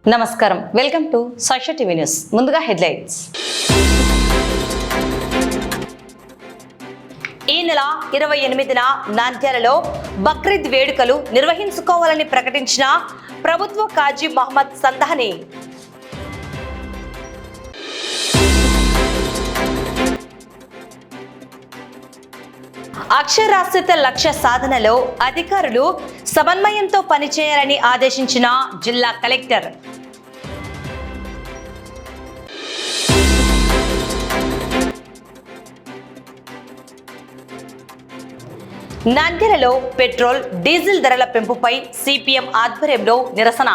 నమస్కారం, welcome to Sakshi TV news. ముందుగా headlines. ఈ నెల 28న నంద్యాలలో బక్రీద్ వేడుకలు నిర్వహించుకోవాలని ప్రకటించిన ప్రభుత్వ కాజీ మహమ్మద్ సంధాని. అక్షరాస్యత లక్ష్య సాధనలో అధికారులు సమన్వయంతో పనిచేయాలని ఆదేశించిన జిల్లా కలెక్టర్. నంద్యాలలో పెట్రోల్, డీజిల్ ధరల పెంపుపై సిపిఎం ఆధ్వర్యంలో నిరసన.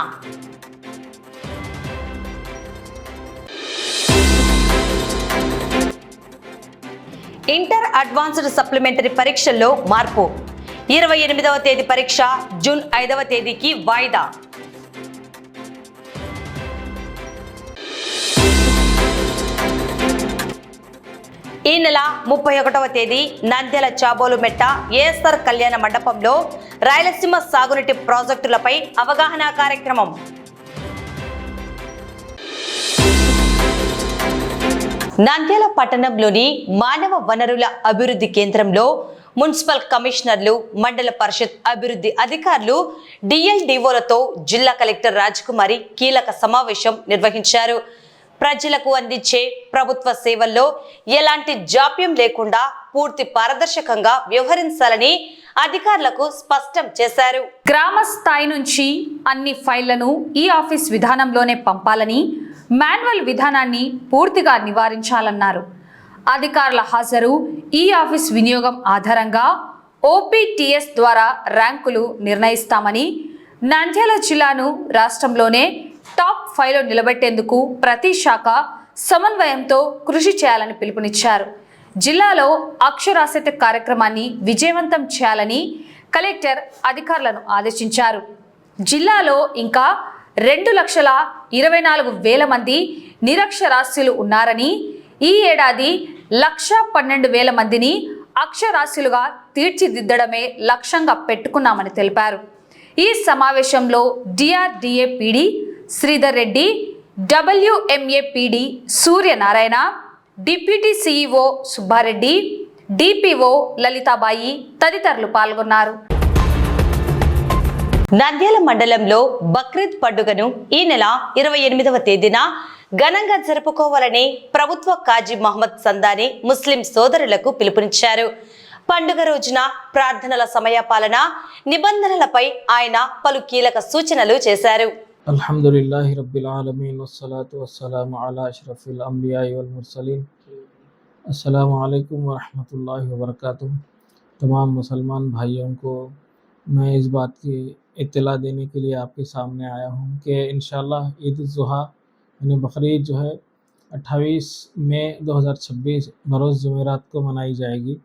ఇంటర్ అడ్వాన్స్డ్ సప్లిమెంటరీ పరీక్షల్లో మార్పు. 28వ తేదీ పరీక్ష జూన్ 5వ తేదీకి వాయిదా. ఈ నెల 31వ తేదీ నంద్యాల చాబోలు మెట్ట ఏఎస్ఆర్ కళ్యాణ మండపంలో రాయలసీమ సాగునీటి ప్రాజెక్టులపై అవగాహన కార్యక్రమం. నంద్యాల పట్టణంలోని మానవ వనరుల అభివృద్ధి కేంద్రంలో మున్సిపల్ కమిషనర్లు, మండల పరిషత్ అభివృద్ధి అధికారులు, డిఎల్డిఓలతో జిల్లా కలెక్టర్ రాజకుమారి కీలక సమావేశం నిర్వహించారు. ప్రజలకు అందించే ప్రభుత్వ సేవల్లో ఎలాంటి జాప్యం లేకుండా పూర్తి పారదర్శకంగా వ్యవహరించాలని అధికారులకు స్పష్టం చేశారు. గ్రామ స్థాయి నుంచి అన్ని ఫైళ్లను ఈ ఆఫీస్ విధానంలోనే పంపాలని, మాన్యువల్ విధానాన్ని పూర్తిగా నివారించాలన్నారు. అధికారుల హాజరు, ఈ ఆఫీస్ వినియోగం ఆధారంగా ఓపీటీఎస్ ద్వారా ర్యాంకులు నిర్ణయిస్తామని, నంద్యాల జిల్లాను రాష్ట్రంలోనే టాప్ 5లో నిలబెట్టేందుకు ప్రతి శాఖ సమన్వయంతో కృషి చేయాలని పిలుపునిచ్చారు. జిల్లాలో అక్షరాస్యత కార్యక్రమాన్ని విజయవంతం చేయాలని కలెక్టర్ అధికారులను ఆదేశించారు. జిల్లాలో ఇంకా 2,24,000 మంది నిరక్షరాస్యులు ఉన్నారని, ఈ ఏడాది 1,12,000 మందిని అక్షరాస్యులుగా తీర్చిదిద్దడమే లక్ష్యంగా పెట్టుకున్నామని తెలిపారు. ఈ సమావేశంలో DRDA PD Sridhar Reddy, WMA PD Suryanarayana, deputy CEO Subbareddy, DPO Lalithabai తదితరులు పాల్గొన్నారు. నంద్యాల మండలంలో బక్రీద్ పండుగను ఈ నెల 28వ తేదీన ఘనంగా జరుపుకోవాలని ప్రభుత్వ కాజీ మహమ్మద్ సంధాని ముస్లిం సోదరులకు పిలుపునిచ్చారు. పండుగ రోజున ప్రార్థనల సమయపాలన నిబంధనలపై ఆయన పలు కీలక సూచనలు చేశారు. అల్హమ్దులిల్లాహి రబ్బిల్ ఆలమీన్ వస్సలాతు వస్సలాము అలా అష్రఫిల్ అంబియాయి వల్ ముర్సలీన్. अस्सलामु अलैकुम व रहमतुल्लाहि व बरकातुहू. तमाम मुसलमान भाइयों को मैं इस बात की इत्तला देने के लिए आपके सामने आया हूँ कि इंशाअल्लाह ईद उल ज़ुहा यानी बकरीद जो है 28 मई 2026 बरोज़ जुमेरात को मनाई जाएगी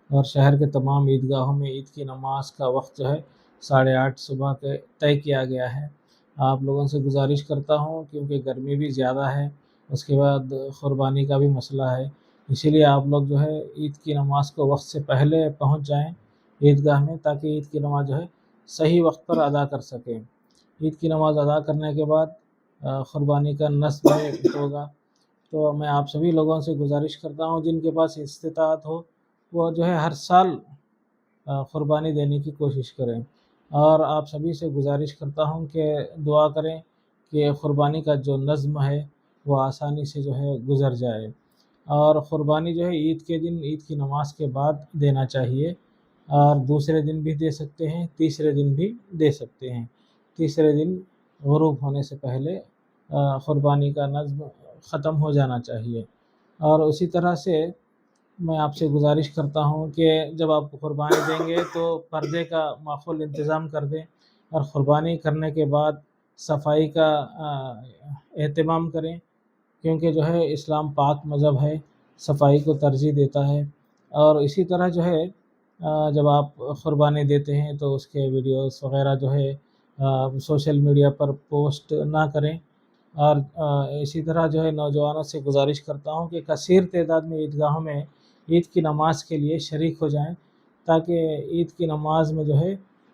और शहर के तमाम ईदगाहों में ईद की नमाज का वक्त जो है 8:30 सुबह के तय किया गया है. आप लोगों से गुजारिश करता हूँ क्योंकि गर्मी भी ज़्यादा है, उसके बाद क़ुरबानी का भी मसला है, इसीलिए आप लोग जो है ईद की नमाज़ को वक्त से पहले पहुंच जाएं ईदगाह में, ताकि ईद की नमाज़ जो है सही वक्त पर अदा कर सकें. ईद की नमाज़ अदा करने के बाद क़ुरबानी का नस्ब होगा. तो मैं आप सभी लोगों से गुजारिश करता हूं जिनके पास इस्तिताअत हो वो जो है हर साल क़ुरबानी देने की कोशिश करें. और आप सभी से गुजारिश करता हूं कि दुआ करें कि क़ुरबानी का जो नज़्म है वो आसानी से जो है गुज़र जाए. और क़ुरबानी जो है ईद के दिन, ईद की नमाज के बाद देना चाहिए और दूसरे दिन भी दे सकते हैं, तीसरे दिन भी दे सकते हैं. तीसरे दिन ग़ुरूब होने से पहले क़ुरबानी का नज़्म ख़त्म हो जाना चाहिए. और उसी तरह से मैं आपसे गुजारिश करता हूँ कि जब आप क़ुरबानी देंगे तो पर्दे का माहौल इंतज़ाम कर दें और क़ुरबानी करने के बाद सफाई का एहतमाम करें, क्योंकि जो है इस्लाम पाक मज़हब है, सफाई को तरजीह देता है. और इसी तरह जो है जब आप क़ुरबानी देते हैं तो उसके वीडियोस वग़ैरह जो है सोशल मीडिया पर पोस्ट ना करें. और इसी तरह जो है नौजवानों से गुजारिश करता हूँ कि कसीर तादाद में ईदगाहों में ईद की नमाज़ के लिए शरीक हो जाएं, ताकि ईद की नमाज़ में जो है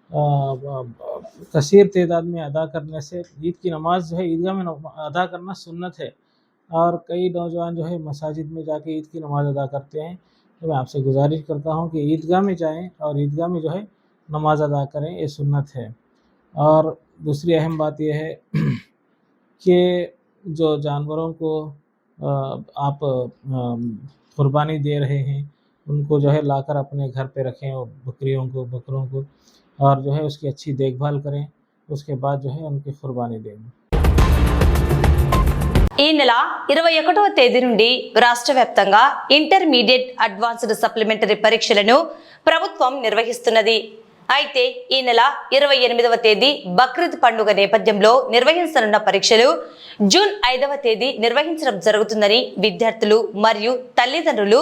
कसीर तादाद में अदा करने से ईद की नमाज जो है ईदगाह में अदा करना सुन्नत है। और कई नौजवान जो है मसाजिद में जाके ईद की नमाज़ अदा करते हैं। तो मैं आपसे गुजारिश करता हूँ कि ईदगाह में जाएं और ईदगाह में जो है नमाज अदा करें, ये सुन्नत है। और दूसरी अहम बात यह है कि जो जानवरों को आप कुर्बानी दे रहे हैं उनको जो है लाकर अपने घर पे रखें, और बकरों को और जो है उसकी अच्छी देखभाल करें, उसके बाद जो है उनकी कुर्बानी दें। ఈ నెల 21వ తేదీ నుండి రాష్ట్ర వ్యాప్తంగా ఇంటర్మీడియట్ అడ్వాన్స్డ్ సప్లిమెంటరీ పరీక్షలను ప్రభుత్వం నిర్వహిస్తున్నది. అయితే ఈ నెల 28వ తేదీ బక్రీద్ పండుగ నేపథ్యంలో నిర్వహించనున్న పరీక్షలు జూన్ 5వ తేదీ నిర్వహించడం జరుగుతుందని విద్యార్థులు మరియు తల్లిదండ్రులు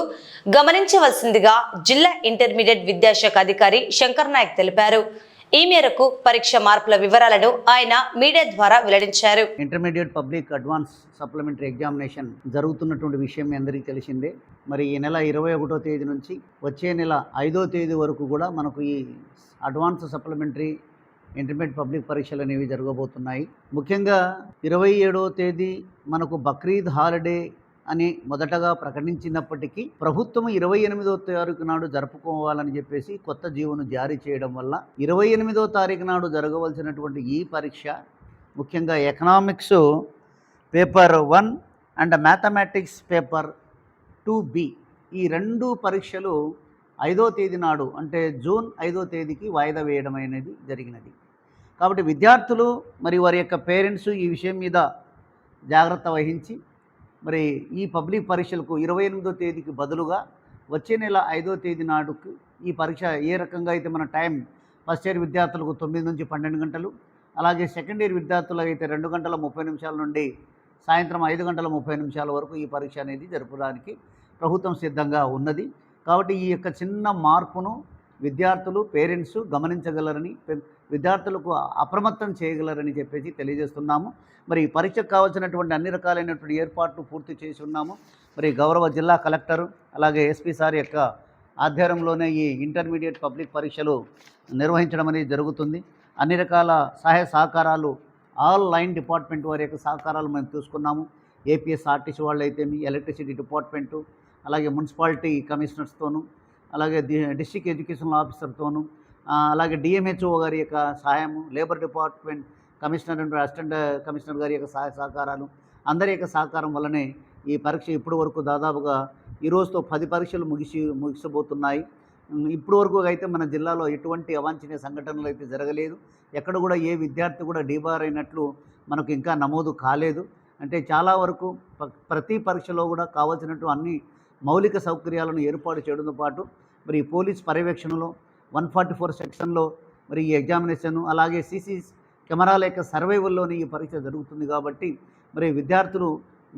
గమనించవలసిందిగా జిల్లా ఇంటర్మీడియట్ విద్యాశాఖ అధికారి శంకర్ నాయక్ తెలిపారు. ఈ మేరకు పరీక్ష మార్పుల వివరాలను ఆయన మీడియా ద్వారా వెల్లడించారు. Intermediate public advance supplementary examination జరుగుతున్నటువంటి విషయం మీ అందరికీ తెలిసిందే. మరి ఈ నెల 21వ తేదీ నుంచి వచ్చే నెల 5వ తేదీ వరకు కూడా మనకు ఈ అడ్వాన్స్ సప్లిమెంటరీ ఇంటర్మీడియట్ పబ్లిక్ పరీక్షలు అనేవి జరగబోతున్నాయి. ముఖ్యంగా 27వ తేదీ మనకు బక్రీద్ హాలిడే అని మొదటగా ప్రకటించినప్పటికీ ప్రభుత్వం 28వ తారీఖు నాడు జరుపుకోవాలని చెప్పేసి కొత్త జీవోను జారీ చేయడం వల్ల 28వ తారీఖు నాడు జరగవలసినటువంటి ఈ పరీక్ష ముఖ్యంగా economics paper 1 and mathematics paper 2B ఈ రెండు పరీక్షలు 5వ తేదీ నాడు అంటే జూన్ 5వ తేదీకి వాయిదా వేయడం అనేది జరిగినది. కాబట్టి విద్యార్థులు మరి వారి యొక్క పేరెంట్స్ ఈ విషయం మీద జాగ్రత్త వహించి మరి ఈ పబ్లిక్ పరీక్షలకు 28వ తేదీకి బదులుగా వచ్చే నెల 5వ తేదీ నాడుకు ఈ పరీక్ష ఏ రకంగా అయితే మన టైం ఫస్ట్ ఇయర్ విద్యార్థులకు 9 నుంచి 12 గంటలు, అలాగే సెకండ్ ఇయర్ విద్యార్థులకు అయితే 2 గంటల 30 నిమిషాల నుండి సాయంత్రం 5 గంటల 30 నిమిషాల వరకు ఈ పరీక్ష అనేది జరపడానికి ప్రభుత్వం సిద్ధంగా ఉన్నది. కాబట్టి ఈ యొక్క చిన్న మార్పును విద్యార్థులు పేరెంట్స్ గమనించగలరని, విద్యార్థులకు అప్రమత్తం చేయగలరని చెప్పేసి తెలియజేస్తున్నాము. మరి ఈ పరీక్షకు కావాల్సినటువంటి అన్ని రకాలైనటువంటి ఏర్పాట్లు పూర్తి చేసి ఉన్నాము. మరి గౌరవ జిల్లా కలెక్టర్ అలాగే ఎస్పీ సార్ యొక్క ఆధ్వర్యంలోనే ఈ ఇంటర్మీడియట్ పబ్లిక్ పరీక్షలు నిర్వహించడం అనేది జరుగుతుంది. అన్ని రకాల సహాయ సహకారాలు ఆల్ లైన్ డిపార్ట్మెంట్ వారి యొక్క సహకారాలు మేము తీసుకున్నాము. ఏపీఎస్ఆర్టీసీ వాళ్ళు అయితే ఎలక్ట్రిసిటీ డిపార్ట్మెంటు, అలాగే మున్సిపాలిటీ కమిషనర్స్తోనూ, అలాగే డిస్ట్రిక్ట్ ఎడ్యుకేషన్ ఆఫీసర్తోనూ, అలాగే డిఎంహెచ్ఓ గారి యొక్క సహాయము, labour department commissioner and assistant commissioner గారి యొక్క సహాయ సహకారాలు అందరి యొక్క సహకారం వల్లనే ఈ పరీక్ష ఇప్పటి వరకు దాదాపుగా ఈ రోజుతో 10 పరీక్షలు ముగిసబోతున్నాయి. ఇప్పటి వరకు అయితే మన జిల్లాలో ఎటువంటి అవాంఛనీయ సంఘటనలు అయితే జరగలేదు. ఎక్కడ కూడా ఏ విద్యార్థి కూడా డీబార్ అయినట్లు మనకు ఇంకా నమోదు కాలేదు. అంటే చాలా వరకు ప్రతి పరీక్షలో కూడా కావాల్సినట్టు అన్ని మౌలిక సౌకర్యాలను ఏర్పాటు చేయడంతో పాటు మరి పోలీస్ పర్యవేక్షణలో 144 సెక్షన్లో మరి ఈ ఎగ్జామినేషన్, అలాగే సీసీ కెమెరాల యొక్క సర్వైవల్లోని ఈ పరీక్ష జరుగుతుంది. కాబట్టి మరి విద్యార్థులు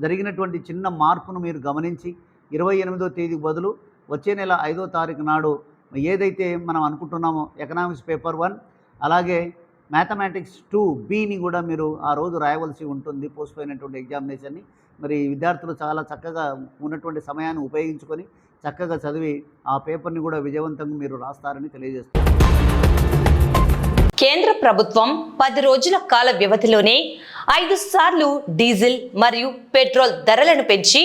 జరిగినటువంటి చిన్న మార్పును మీరు గమనించి 28వ తేదీ బదులు వచ్చే నెల 5వ తారీఖు నాడు ఏదైతే మనం అనుకుంటున్నామో ఎకనామిక్స్ పేపర్ 1 అలాగే మ్యాథమెటిక్స్ 2Bని కూడా మీరు ఆ రోజు రాయవలసి ఉంటుంది పోస్ట్పోయినటువంటి ఎగ్జామినేషన్ని. మరి విద్యార్థులు చాలా చక్కగా ఉన్నటువంటి సమయాన్ని ఉపయోగించుకొని చక్కగా చదివి ఆ పేపర్ని కూడా విజయవంతంగా మీరు రాస్తారని తెలియజేస్తున్నారు. కేంద్ర ప్రభుత్వం 10 రోజుల కాల వ్యవధిలోనే 5 సార్లు డీజిల్ మరియు పెట్రోల్ ధరలను పెంచి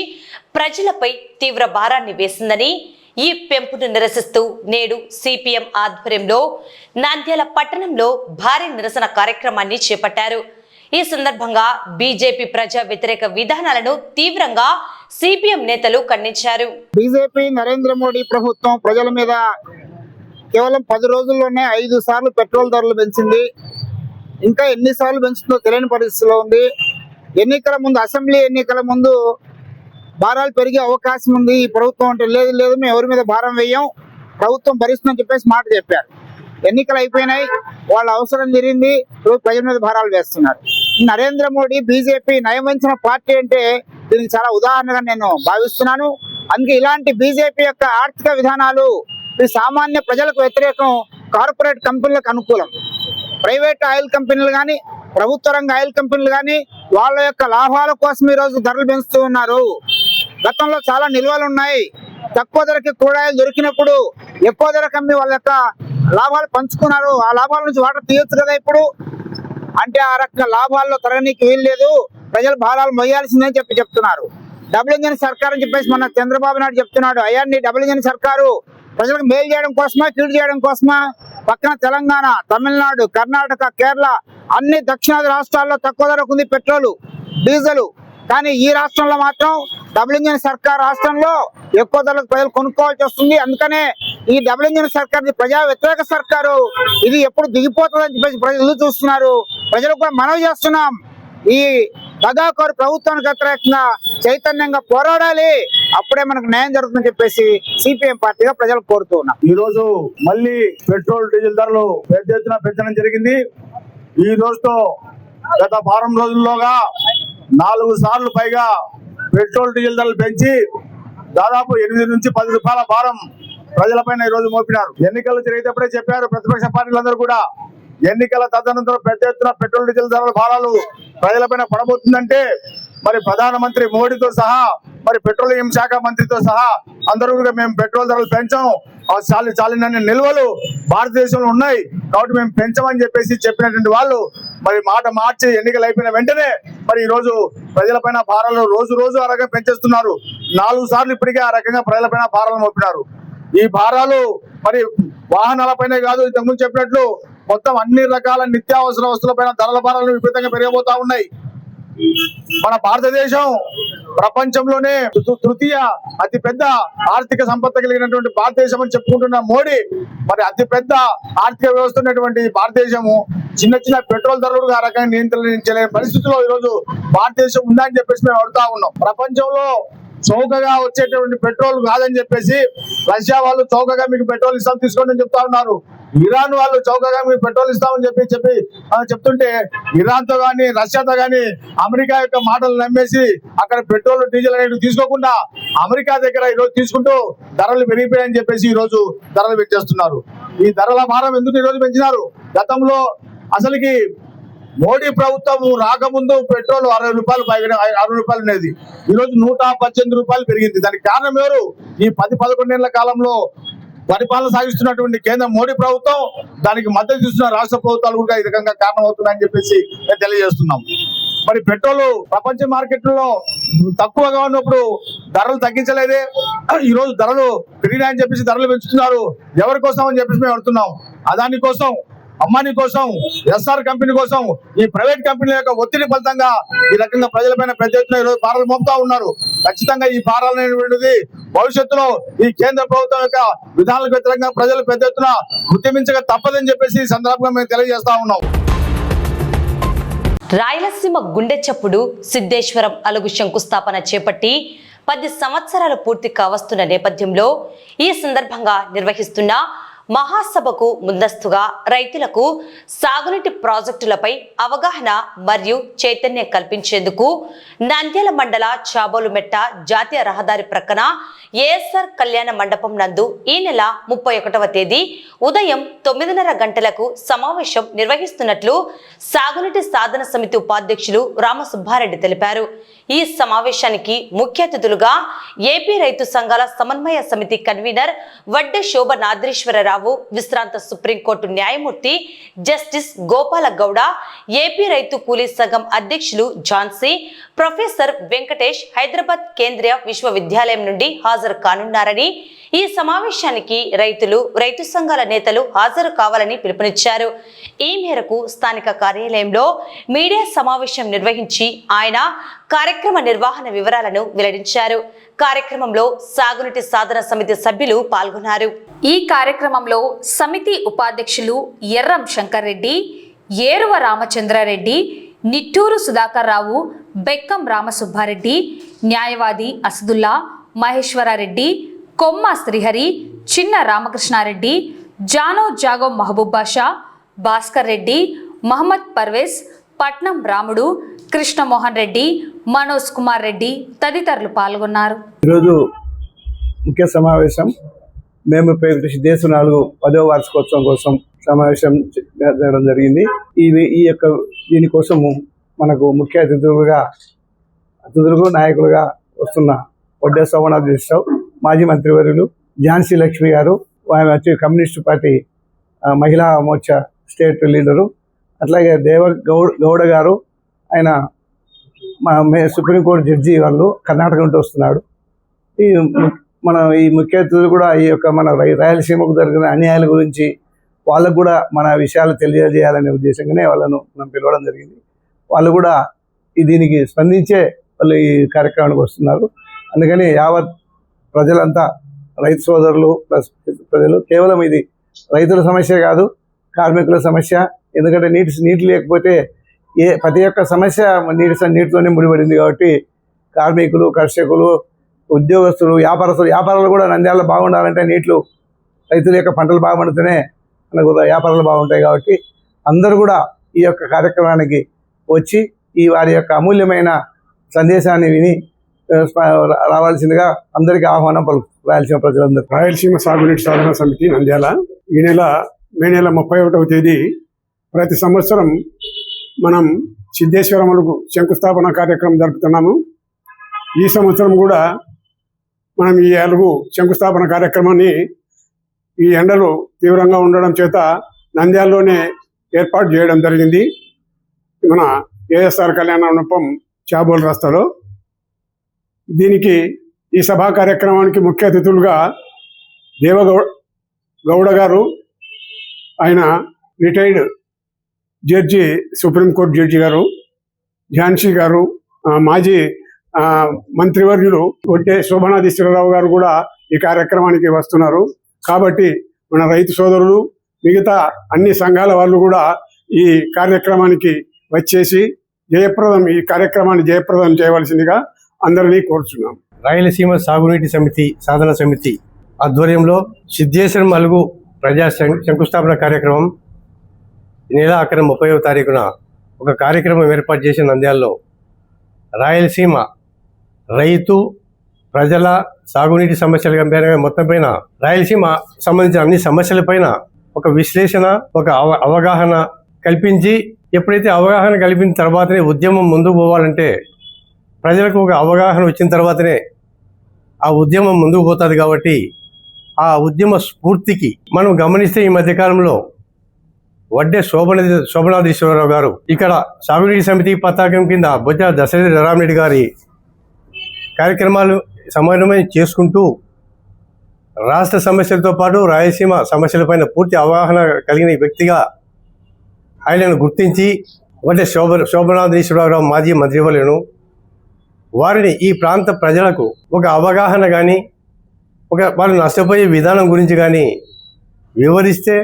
ప్రజలపై తీవ్ర భారాన్ని వేసిందని, ఈ పెంపును నిరసిస్తూ నేడు సిపిఎం ఆధ్వర్యంలో నంద్యాల పట్టణంలో భారీ నిరసన కార్యక్రమాన్ని చేపట్టారు. ఈ సందర్భంగా బీజేపీ ప్రజా వ్యతిరేక విధానాలను తీవ్రంగా సిపిఎం నేతలు ఖండించారు. బీజేపీ నరేంద్ర మోడీ ప్రభుత్వం ప్రజల మీద కేవలం 10 రోజుల్లోనే 5 సార్లు పెట్రోల్ ధరలు పెంచింది. ఇంకా ఎన్నిసార్లు పెంచుతుందో తెలియని పరిస్థితిలో ఉంది. ఎన్నికల ముందు, అసెంబ్లీ ఎన్నికల ముందు భారాలు పెరిగే అవకాశం ఉంది. ఈ ప్రభుత్వం అంటే లేదు మేము ఎవరి మీద భారం వేయం, ప్రభుత్వం భరిస్తుందని చెప్పేసి మాట చెప్పారు. ఎన్నికలు అయిపోయినాయి, వాళ్ళ అవసరం జరిగింది, ప్రజల మీద భారాలు వేస్తున్నారు. నరేంద్ర మోడీ బీజేపీ నయమించిన పార్టీ అంటే దీనికి చాలా ఉదాహరణగా నేను భావిస్తున్నాను. అందుకే ఇలాంటి బీజేపీ యొక్క ఆర్థిక విధానాలు సామాన్య ప్రజలకు వ్యతిరేకం, కార్పొరేట్ కంపెనీలకు అనుకూలం. ప్రైవేట్ ఆయిల్ కంపెనీలు కానీ, ప్రభుత్వ రంగ ఆయిల్ కంపెనీలు కానీ వాళ్ళ యొక్క లాభాల కోసం ఈరోజు ధరలు పెంచుతూ ఉన్నారు. గతంలో చాలా నిల్వలు ఉన్నాయి. తక్కువ ధరకి కూడాయిలు దొరికినప్పుడు ఎక్కువ ధరకు అమ్మి వాళ్ళ యొక్క లాభాలు పంచుకున్నారు, ఆ లాభాల నుంచి వాటర్ తీయొచ్చు కదా ఇప్పుడు. అంటే ఆ రకంగా లాభాల్లో తరగనీకి వీలు లేదు, ప్రజలు భారాలు మొయ్యాల్సిందని చెప్తున్నారు. డబుల్ ఇంజన్ సర్కార్ అని చెప్పేసి మన చంద్రబాబు నాయుడు చెప్తున్నాడు. అయ్యాన్ని డబుల్ ఇంజన్ సర్కారు ప్రజలకు మేలు చేయడం కోసమా, కీడు చేయడం కోసమా? పక్కన తెలంగాణ, తమిళనాడు, కర్ణాటక, కేరళ అన్ని దక్షిణాది రాష్ట్రాల్లో తక్కువ ధరకు ఉంది పెట్రోలు, డీజిల్. కానీ ఈ రాష్ట్రంలో మాత్రం డబుల్ ఇంజన్ సర్కార్ రాష్ట్రంలో ఎక్కువ ధరలకు ప్రజలు కొనుక్కోవాల్సి వస్తుంది. అందుకనే ఈ డబుల్ ఇంజన్ సర్కార్ ప్రజా వ్యతిరేక సర్కారు, ఇది ఎప్పుడు దిగిపోతుందని చెప్పేసి ప్రజలు చూస్తున్నారు. ప్రజలకు కూడా మనవి చేస్తున్నాం, ఈ దగాకోరు ప్రభుత్వానికి వ్యతిరేకంగా చైతన్యంగా పోరాడాలి, అప్పుడే మనకు న్యాయం జరుగుతుందని చెప్పేసి సిపిఎం పార్టీగా ప్రజలు కోరుతూ ఉన్నాం. ఈ రోజు మళ్ళీ పెట్రోల్ డీజిల్ ధరలు పెద్ద ఎత్తున పెంచడం జరిగింది. ఈ రోజుతో గత వారం రోజుల్లోగా 4 సార్లు పైగా పెట్రోల్ డీజిల్ ధరలు పెంచి దాదాపు 8 నుంచి 10 రూపాయల భారం ప్రజలపైన ఈ రోజు మోపినారు. ఎన్నికలు జరిగేటప్పుడే చెప్పారు ప్రతిపక్ష పార్టీలందరూ కూడా, ఎన్నికల తదనంతరం పెద్ద ఎత్తున పెట్రోల్ డీజిల్ ధరల భారాలు ప్రజలపైన పడబోతుందంటే మరి ప్రధానమంత్రి మోడీతో సహా, మరి పెట్రోలియం శాఖ మంత్రితో సహా అందరూ కూడా మేము పెట్రోల్ ధరలు పెంచాం, చాలినన్ని నిల్వలు భారతదేశంలో ఉన్నాయి కాబట్టి మేము పెంచమని చెప్పినటువంటి వాళ్ళు మరి మాట మార్చి ఎన్నికలు అయిపోయిన వెంటనే మరి ఈ రోజు ప్రజలపైన భారాలు రోజు రోజు ఆ రకంగా పెంచేస్తున్నారు. 4 సార్లు ఇప్పటికే ఆ రకంగా ప్రజలపైన భారాలు మోపినారు. ఈ భారాలు మరి వాహనాలపైనే కాదు, ఇంతకుముందు చెప్పినట్లు మొత్తం అన్ని రకాల నిత్యావసర వస్తువులపైన ధరల భారాలు విపరీతంగా పెరిగిపోతా ఉన్నాయి. మన భారతదేశం ప్రపంచంలోనే తృతీయ అతిపెద్ద ఆర్థిక సంపద కలిగినటువంటి భారతదేశం అని చెప్పుకుంటున్న మోడీ మరి అతిపెద్ద ఆర్థిక వ్యవస్థ ఉన్నటువంటి భారతదేశము చిన్న చిన్న పెట్రోల్ ధరలు ఆ రకంగా నియంత్రించలేని పరిస్థితిలో ఈరోజు భారతదేశం ఉందని చెప్పేసి మేము అడుగుతా ఉన్నాం. ప్రపంచంలో చౌకగా వచ్చేటువంటి పెట్రోల్ కాదని చెప్పేసి రష్యా వాళ్ళు చౌకగా మీకు పెట్రోల్ ఇస్తాం తీసుకోండి అని చెప్తా ఉన్నారు. ఇరాన్ వాళ్ళు చౌకగా మీకు పెట్రోల్ ఇస్తామని చెప్తుంటే ఇరాన్ తో గానీ రష్యాతో గానీ అమెరికా యొక్క మాటలు నమ్మేసి అక్కడ పెట్రోల్ డీజిల్ అనేవి తీసుకోకుండా అమెరికా దగ్గర ఈరోజు తీసుకుంటూ ధరలు పెరిగిపోయాయని చెప్పేసి ఈ రోజు ధరలు పెంచేస్తున్నారు. ఈ ధరల భారం ఎందుకు ఈ రోజు పెంచినారు? గతంలో అసలుకి మోడీ ప్రభుత్వం రాకముందు పెట్రోల్ 60 రూపాయలు పైగా 60 రూపాయలు ఉండేది, ఈ రోజు 118 రూపాయలు పెరిగింది. దానికి కారణం ఎవరు? ఈ 10-11 ఏళ్ల కాలంలో పరిపాలన సాగిస్తున్నటువంటి కేంద్ర మోడీ ప్రభుత్వం, దానికి మద్దతు ఇస్తున్న రాష్ట్ర ప్రభుత్వాలు కూడా ఈ రకంగా కారణం అవుతున్నాయని చెప్పేసి మేము తెలియజేస్తున్నాం. మరి పెట్రోల్ ప్రపంచ మార్కెట్లో తక్కువగా ఉన్నప్పుడు ధరలు తగ్గించలేదే, ఈ రోజు ధరలు పెరిగినాయని చెప్పేసి ధరలు పెంచుతున్నారు. ఎవరి కోసం అని చెప్పేసి మేము అడుగుతున్నాం. అదాని కోసం, అంబానీ కోసం, ఎస్ఆర్ కంపెనీ కోసం, ఈ ప్రైవేట్ కంపెనీల యొక్క ఒత్తిడి ఫలితంగా ఈ రకంగా ప్రజలపైన పెద్ద ఎత్తున ఈరోజు భారాలు మోపుతా ఉన్నారు. ఖచ్చితంగా ఈ భారాలు అనేటువంటిది భవిష్యత్తులో ఈ కేంద్ర ప్రభుత్వం యొక్క విధానాలకు వ్యతిరేకంగా ప్రజలు పెద్ద ఎత్తున ఉద్యమించక తప్పదని చెప్పేసి ఈ సందర్భంగా మేము తెలియజేస్తా ఉన్నాం. రాయలసీమ గుండె చప్పుడు సిద్ధేశ్వరం అలుగు శంకుస్థాపన చేపట్టి 10 సంవత్సరాలు పూర్తి కావస్తున్న నేపథ్యంలో ఈ సందర్భంగా నిర్వహిస్తున్న మహాసభకు ముందస్తుగా రైతులకు సాగునీటి ప్రాజెక్టులపై అవగాహన మరియు చైతన్యం కల్పించేందుకు నంద్యాల మండల చాబోలుమెట్ట జాతీయ రహదారి ప్రక్కన ఏఎస్ఆర్ కళ్యాణ మండపం నందు ఈ నెల 31వ తేదీ ఉదయం 9:30 గంటలకు సమావేశం నిర్వహిస్తున్నట్లు సాగునీటి సాధన సమితి ఉపాధ్యక్షులు రామసుబ్బారెడ్డి తెలిపారు. ఈ సమావేశానికి ముఖ్య అతిథులుగా ఏపీ రైతు సంఘాల సమన్వయ సమితి కన్వీనర్ వడ్డే శోభ నాద్రీశ్వరరావు, విశ్రాంత సుప్రీంకోర్టు న్యాయమూర్తి జస్టిస్ గోపాల గౌడ, ఏపీ రైతు కూలీ సంఘం అధ్యక్షులు ఝాన్సీ, ప్రొఫెసర్ వెంకటేష్ హైదరాబాద్ కేంద్రీయ విశ్వవిద్యాలయం నుండి హాజరు కానున్నారని, ఈ సమావేశానికి రైతులు, రైతు సంఘాల నేతలు హాజరు కావాలని పిలుపునిచ్చారు. ఈ మేరకు స్థానిక కార్యాలయంలో మీడియా సమావేశం నిర్వహించి ఆయన కార్యక్రమ నిర్వహణ వివరాలను వెల్లడించారు. కార్యక్రమంలో సాగునీటి సాధన సమితి సభ్యులు పాల్గొన్నారు. ఈ కార్యక్రమంలో సమితి ఉపాధ్యక్షులు ఎర్రం శంకర్ రెడ్డి, ఏరువ రామచంద్రారెడ్డి, నిట్టూరు సుధాకర్ రావు, బెక్కం రామసుబ్బారెడ్డి, న్యాయవాది అసదుల్లా, మహేశ్వరారెడ్డి, కొమ్మ శ్రీహరి, చిన్న రామకృష్ణారెడ్డి, జానో జాగో మహబూబ్ బాషా, భాస్కర్ రెడ్డి, మహమ్మద్ పర్వేజ్, పట్నం రాముడు, కృష్ణమోహన్ రెడ్డి, మనోజ్ కుమార్ రెడ్డి తదితరులు పాల్గొన్నారు. ఈరోజు ముఖ్య సమావేశం మేము దేశం 10వ వార్షికోత్సవం కోసం సమావేశం జరగడం జరిగింది. ఈ యొక్క దీనికోసము మనకు ముఖ్య అతిథులుగా నాయకులుగా వస్తున్న వడ్డే శోభనాథ్ మాజీ మంత్రివర్యులు, ఝాన్సీ లక్ష్మి గారు, ఆమె వచ్చి కమ్యూనిస్టు పార్టీ మహిళా మోర్చా స్టేట్ లీడరు. అట్లాగే గౌడ గారు, ఆయన సుప్రీంకోర్టు జడ్జి, వాళ్ళు కర్ణాటక నుండి వస్తున్నాడు. ఈ ముఖ్య అతిథులు కూడా ఈ యొక్క మన రాయలసీమకు జరిగిన అన్యాయాల గురించి వాళ్ళకు కూడా మన విషయాలు తెలియజేయాలనే ఉద్దేశంగానే వాళ్ళను మనం పిలవడం జరిగింది. వాళ్ళు కూడా దీనికి స్పందించే వాళ్ళు ఈ కార్యక్రమానికి వస్తున్నారు. అందుకని యావత్ ప్రజలంతా, రైతు సోదరులు ప్లస్ ప్రజలు, కేవలం ఇది రైతుల సమస్య కాదు, కార్మికుల సమస్య. ఎందుకంటే నీటి లేకపోతే ప్రతి ఒక్క సమస్య నీటితోనే ముడిపడింది. కాబట్టి కార్మికులు, కర్షకులు, ఉద్యోగస్తులు, వ్యాపారాలు కూడా నంద్యాలలో బాగుండాలంటే నీళ్లు, రైతుల యొక్క పంటలు బాగుపడితేనే మనకు వ్యాపారాలు బాగుంటాయి. కాబట్టి అందరూ కూడా ఈ యొక్క కార్యక్రమానికి వచ్చి ఈ వారి యొక్క అమూల్యమైన సందేశాన్ని విని రావాల్సిందిగా అందరికీ ఆహ్వానం రాయలసీమ ప్రజలందరూ. రాయలసీమ సాగునీటి సాధన సమితి నంద్యాల ఈ నెల మే నెల 31వ తేదీ ప్రతి సంవత్సరం మనం సిద్ధేశ్వరములకు శంకుస్థాపన కార్యక్రమం జరుపుతున్నాము. ఈ సంవత్సరం కూడా మనం ఈ అలుగు శంకుస్థాపన కార్యక్రమాన్ని ఈ ఎండలు తీవ్రంగా ఉండడం చేత నంద్యాలలోనే ఏర్పాటు చేయడం జరిగింది. మన ఏఎస్ఆర్ కళ్యాణ మండపం చాబోల్ రస్తాలో. దీనికి ఈ సభా కార్యక్రమానికి ముఖ్య అతిథులుగా గౌడ గారు, ఆయన రిటైర్డ్ జడ్జి, సుప్రీంకోర్టు జడ్జి గారు, ఝాన్సీ గారు, మాజీ మంత్రివర్యులు ఒట్టే శోభనాధీశ్వరరావు గారు కూడా ఈ కార్యక్రమానికి వస్తున్నారు. కాబట్టి మన రైతు సోదరులు, మిగతా అన్ని సంఘాల వాళ్ళు కూడా ఈ కార్యక్రమానికి వచ్చేసి ఈ కార్యక్రమాన్ని జయప్రదం చేయవలసిందిగా అందరినీ కోరుచున్నాం. రాయలసీమ సాగునీటి సమితి సాధన సమితి ఆధ్వర్యంలో సిద్ధేశ్వరం అలుగు ప్రజా శంకుస్థాపన కార్యక్రమం ఈ నెల 30వ తారీఖున ఒక కార్యక్రమం ఏర్పాటు చేసిన నంద్యాలలో రాయలసీమ రైతు ప్రజల సాగునీటి సమస్యల మొత్తం పైన రాయలసీమ సంబంధించిన అన్ని సమస్యలపైన ఒక విశ్లేషణ, ఒక అవగాహన కల్పించి, ఎప్పుడైతే అవగాహన కల్పిన తర్వాతనే ఉద్యమం ముందుకు పోవాలంటే ప్రజలకు ఒక అవగాహన వచ్చిన తర్వాతనే ఆ ఉద్యమం ముందుకు పోతుంది. కాబట్టి ఆ ఉద్యమ స్ఫూర్తికి మనం గమనిస్తే ఈ మధ్యకాలంలో వడ్డే శోభనాధీశ్వరరావు గారు ఇక్కడ సాగునీటి సమితి పతాకం కింద బొజ్జ దశరథ రామరెడ్డి గారి కార్యక్రమాలు సమన్వయం చేసుకుంటూ రాష్ట్ర సమస్యలతో పాటు రాయలసీమ సమస్యలపైన పూర్తి అవగాహన కలిగిన వ్యక్తిగా ఆయనను గుర్తించి వడ్డే శోభనాధీశ్వరరావు మాజీ మంత్రివర్యులను వారిని ఈ ప్రాంత ప్రజలకు ఒక అవగాహన కానీ, వాళ్ళు నష్టపోయే విధానం గురించి కానీ వివరిస్తే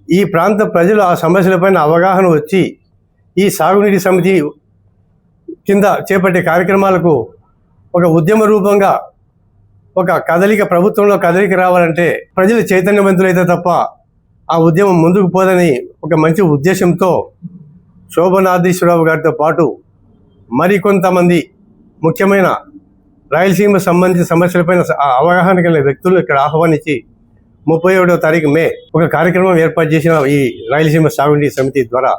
ఈ ప్రాంత ప్రజలు ఆ సమస్యలపైన అవగాహన వచ్చి ఈ సాగునీటి సమితి కింద చేపట్టే కార్యక్రమాలకు ఒక ఉద్యమ రూపంగా ఒక ప్రభుత్వంలో కదలిక రావాలంటే ప్రజలు చైతన్యవంతులైతే తప్ప ఆ ఉద్యమం ముందుకు పోదని ఒక మంచి ఉద్దేశంతో శోభనాధీశ్వరరావు గారితో పాటు మరికొంతమంది ముఖ్యమైన రాయలసీమ సంబంధించిన సమస్యలపైన అవగాహన కలిగిన వ్యక్తులను ఇక్కడ ఆహ్వానించి 31వ తారీఖు మే ఒక కార్యక్రమం ఏర్పాటు చేసిన ఈ రాయలసీమ సాగునీటి సమితి ద్వారా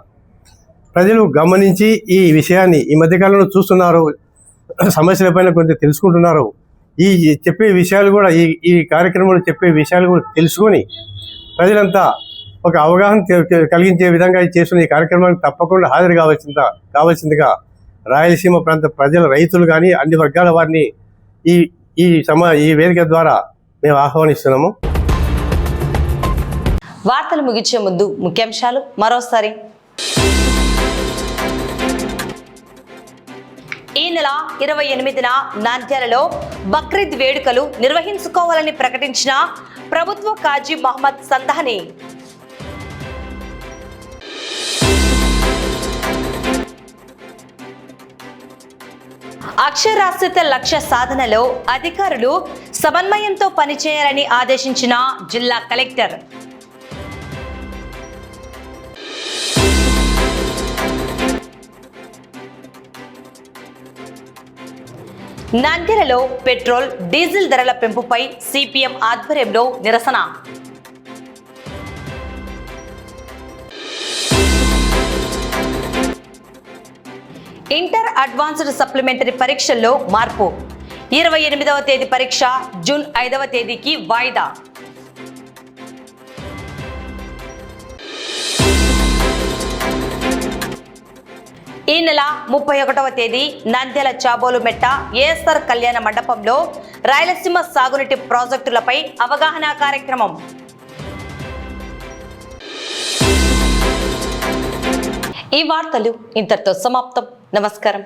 ప్రజలు గమనించి ఈ విషయాన్ని ఈ మధ్యకాలంలో చూస్తున్నారు, సమస్యలపైన కొంచెం తెలుసుకుంటున్నారు. ఈ చెప్పే విషయాలు కూడా ఈ కార్యక్రమంలో చెప్పే విషయాలు కూడా తెలుసుకొని ప్రజలంతా ఒక అవగాహన కలిగించే విధంగా చేస్తున్న ఈ కార్యక్రమానికి తప్పకుండా హాజరు కావాల్సిందిగా రాయలసీమ ప్రాంత ప్రజల, రైతులు కానీ అన్ని వర్గాల వారిని ఈ వేదిక ద్వారా మేము ఆహ్వానిస్తున్నాము. వార్తలు ముగించే ముందు ముఖ్యాంశాలు మరోసారి. ఈ నెల 28న నంద్యాలలో బక్రీద్ వేడుకలు నిర్వహించుకోవాలని ప్రకటించిన ప్రభుత్వ కాజీ మహమ్మద్ సందాని. అక్షరాస్యత లక్ష్య సాధనలో అధికారులు సమన్వయంతో పనిచేయాలని ఆదేశించిన జిల్లా కలెక్టర్. నంద్యాలలో పెట్రోల్, డీజిల్ ధరల పెంపుపై సిపిఎం ఆధ్వర్యంలో నిరసన. ఇంటర్ అడ్వాన్స్డ్ సప్లిమెంటరీ పరీక్షల్లో మార్పు. 28వ తేదీ పరీక్ష జూన్ 5వ తేదీకి వాయిదా. ఈ నెల 31వ తేదీ నంద్యాల చాబోలు మెట్ట ఏఎస్ఆర్ కళ్యాణ మండపంలో రాయలసీమ సాగునీటి ప్రాజెక్టులపై అవగాహన కార్యక్రమం. ఈ వార్తలు ఇంతటితో సమాప్తం. నమస్కారం.